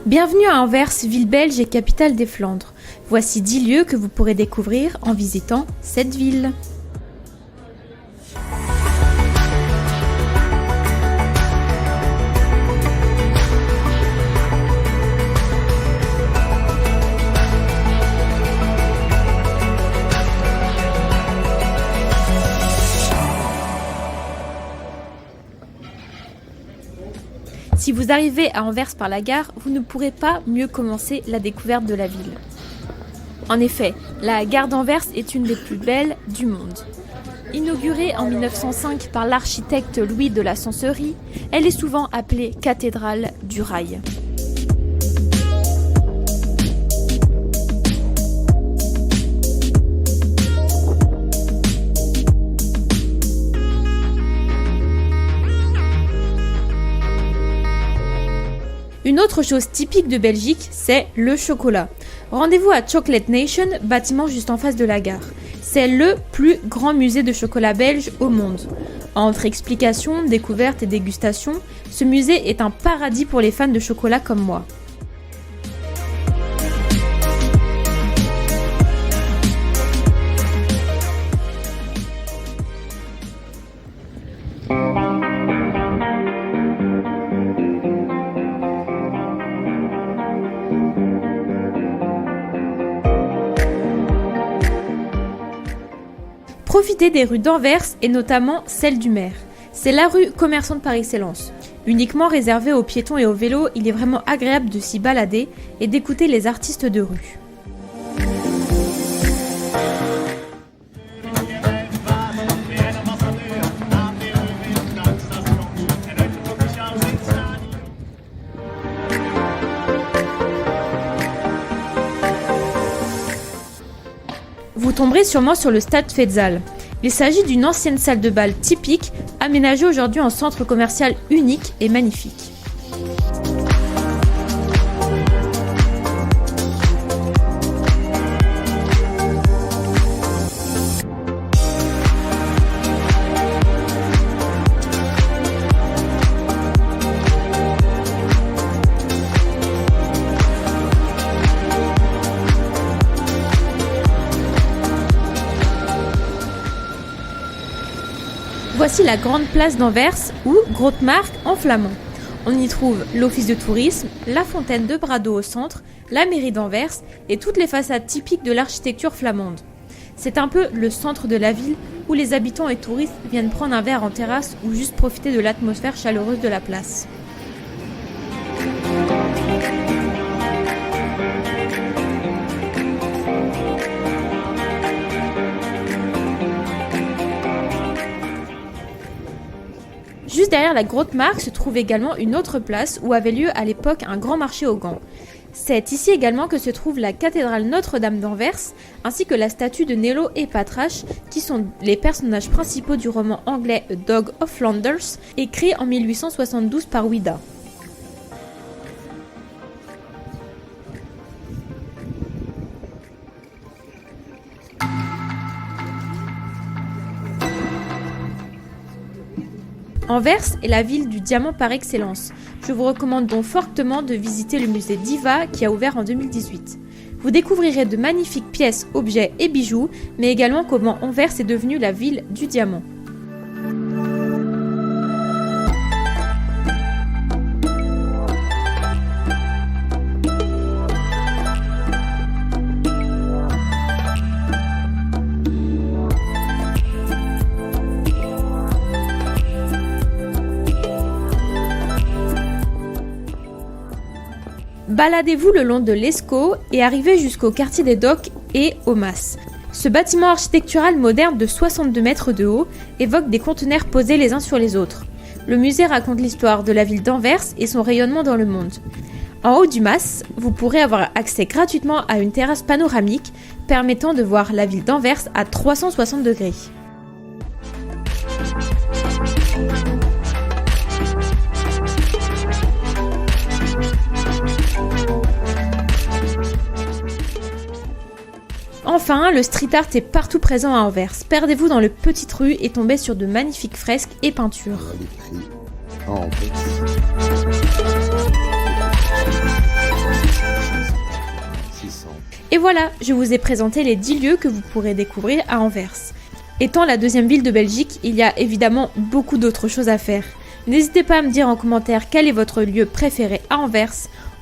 Bienvenue à Anvers, ville belge et capitale des Flandres. Voici 10 lieux que vous pourrez découvrir en visitant cette ville. Si vous arrivez à Anvers par la gare, vous ne pourrez pas mieux commencer la découverte de la ville. En effet, la gare d'Anvers est une des plus belles du monde. Inaugurée en 1905 par l'architecte Louis de la Censerie, elle est souvent appelée cathédrale du rail. Une autre chose typique de Belgique, c'est le chocolat. Rendez-vous à Chocolate Nation, bâtiment juste en face de la gare. C'est le plus grand musée de chocolat belge au monde. Entre explications, découvertes et dégustations, ce musée est un paradis pour les fans de chocolat comme moi. Profitez des rues d'Anvers et notamment celle du maire. C'est la rue commerçante par excellence. Uniquement réservée aux piétons et aux vélos, il est vraiment agréable de s'y balader et d'écouter les artistes de rue. Vous tomberez sûrement sur le Stade Fetzal. Il s'agit d'une ancienne salle de bal typique, aménagée aujourd'hui en centre commercial unique et magnifique. Voici la grande place d'Anvers ou Grote Markt en flamand. On y trouve l'office de tourisme, la fontaine de Brado au centre, la mairie d'Anvers et toutes les façades typiques de l'architecture flamande. C'est un peu le centre de la ville où les habitants et touristes viennent prendre un verre en terrasse ou juste profiter de l'atmosphère chaleureuse de la place. Juste derrière la Grote Markt se trouve également une autre place où avait lieu à l'époque un grand marché aux gants. C'est ici également que se trouve la cathédrale Notre-Dame d'Anvers, ainsi que la statue de Nello et Patrache, qui sont les personnages principaux du roman anglais A Dog of Flanders, écrit en 1872 par Ouida. Anvers est la ville du diamant par excellence. Je vous recommande donc fortement de visiter le musée Diva qui a ouvert en 2018. Vous découvrirez de magnifiques pièces, objets et bijoux, mais également comment Anvers est devenue la ville du diamant. Baladez-vous le long de l'Escaut et arrivez jusqu'au quartier des Docks et au Mas. Ce bâtiment architectural moderne de 62 mètres de haut évoque des conteneurs posés les uns sur les autres. Le musée raconte l'histoire de la ville d'Anvers et son rayonnement dans le monde. En haut du Mas, vous pourrez avoir accès gratuitement à une terrasse panoramique permettant de voir la ville d'Anvers à 360 degrés. Enfin, le street art est partout présent à Anvers. Perdez-vous dans les petites rues et tombez sur de magnifiques fresques et peintures. Et voilà, je vous ai présenté les 10 lieux que vous pourrez découvrir à Anvers. Étant la deuxième ville de Belgique, il y a évidemment beaucoup d'autres choses à faire. N'hésitez pas à me dire en commentaire quel est votre lieu préféré à Anvers.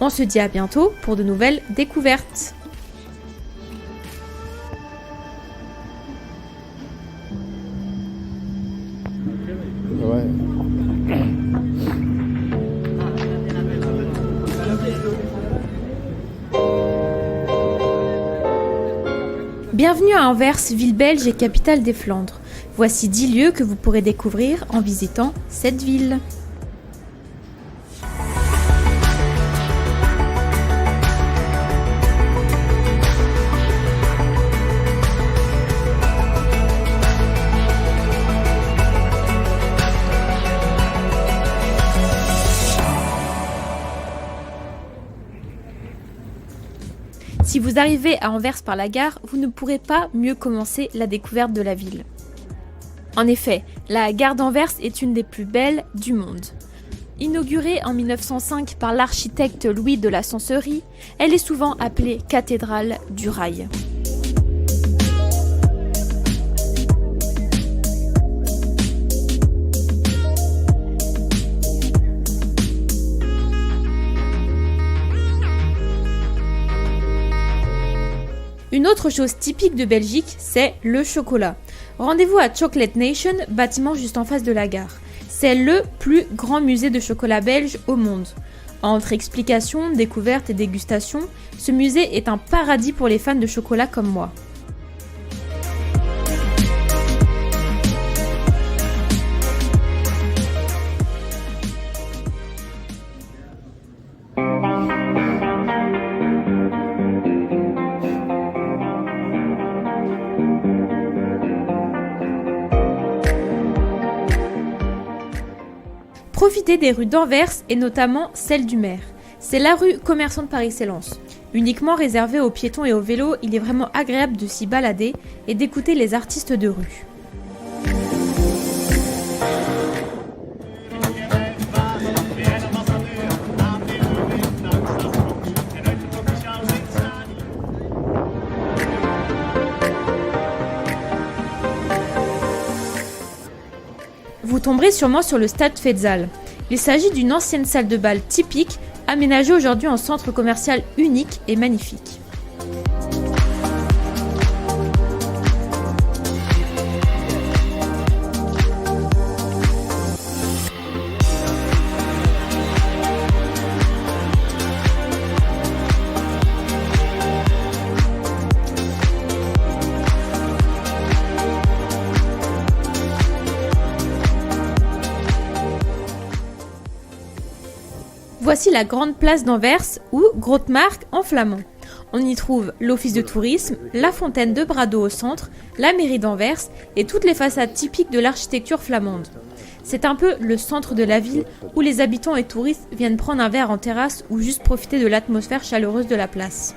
On se dit à bientôt pour de nouvelles découvertes. Ouais. Bienvenue à Anvers, ville belge et capitale des Flandres. Voici 10 lieux que vous pourrez découvrir en visitant cette ville. Si vous arrivez à Anvers par la gare, vous ne pourrez pas mieux commencer la découverte de la ville. En effet, la gare d'Anvers est une des plus belles du monde. Inaugurée en 1905 par l'architecte Louis de la Censerie, elle est souvent appelée cathédrale du rail. Une autre chose typique de Belgique, c'est le chocolat. Rendez-vous à Chocolate Nation, bâtiment juste en face de la gare. C'est le plus grand musée de chocolat belge au monde. Entre explications, découvertes et dégustations, ce musée est un paradis pour les fans de chocolat comme moi. Profitez des rues d'Anvers et notamment celle du maire. C'est la rue commerçante par excellence. Uniquement réservée aux piétons et aux vélos, il est vraiment agréable de s'y balader et d'écouter les artistes de rue. Vous tomberez sûrement sur le Stade Fetzal. Il s'agit d'une ancienne salle de bal typique, aménagée aujourd'hui en centre commercial unique et magnifique. Voici la grande place d'Anvers ou Grote Markt en flamand. On y trouve l'office de tourisme, la fontaine de Brado au centre, la mairie d'Anvers et toutes les façades typiques de l'architecture flamande. C'est un peu le centre de la ville où les habitants et touristes viennent prendre un verre en terrasse ou juste profiter de l'atmosphère chaleureuse de la place.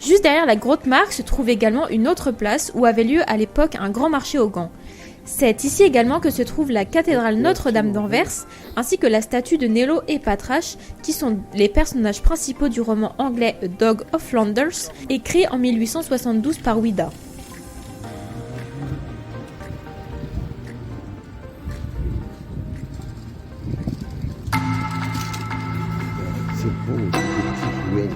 Juste derrière la Grote Markt se trouve également une autre place où avait lieu à l'époque un grand marché aux gants. C'est ici également que se trouve la cathédrale Notre-Dame d'Anvers, ainsi que la statue de Nello et Patrache, qui sont les personnages principaux du roman anglais A Dog of Flanders, écrit en 1872 par Ouida. C'est beau, des petites ruelles.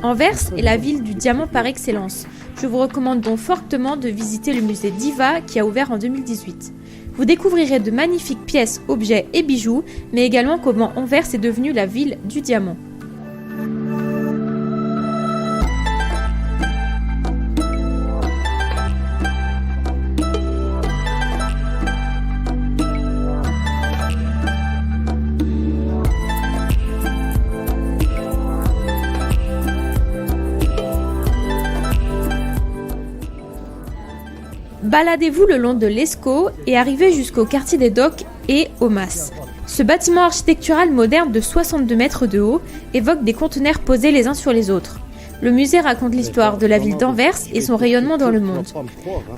Anvers est la ville du diamant par excellence. Je vous recommande donc fortement de visiter le musée Diva qui a ouvert en 2018. Vous découvrirez de magnifiques pièces, objets et bijoux, mais également comment Anvers est devenue la ville du diamant. Baladez-vous le long de l'Escaut et arrivez jusqu'au quartier des Docks et au Mas. Ce bâtiment architectural moderne de 62 mètres de haut évoque des conteneurs posés les uns sur les autres. Le musée raconte l'histoire de la ville d'Anvers et son rayonnement dans le monde.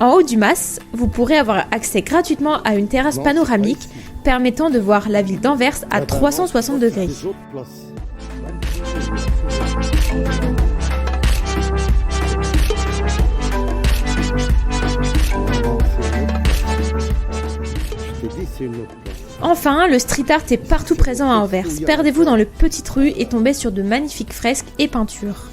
En haut du mas, vous pourrez avoir accès gratuitement à une terrasse panoramique permettant de voir la ville d'Anvers à 360 degrés. Enfin, le street art est partout présent à Anvers. Perdez-vous dans les petites rues et tombez sur de magnifiques fresques et peintures.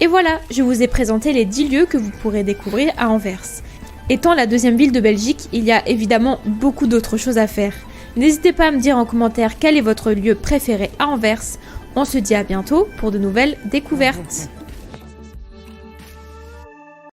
Et voilà, je vous ai présenté les 10 lieux que vous pourrez découvrir à Anvers. Étant la deuxième ville de Belgique, il y a évidemment beaucoup d'autres choses à faire. N'hésitez pas à me dire en commentaire quel est votre lieu préféré à Anvers. On se dit à bientôt pour de nouvelles découvertes.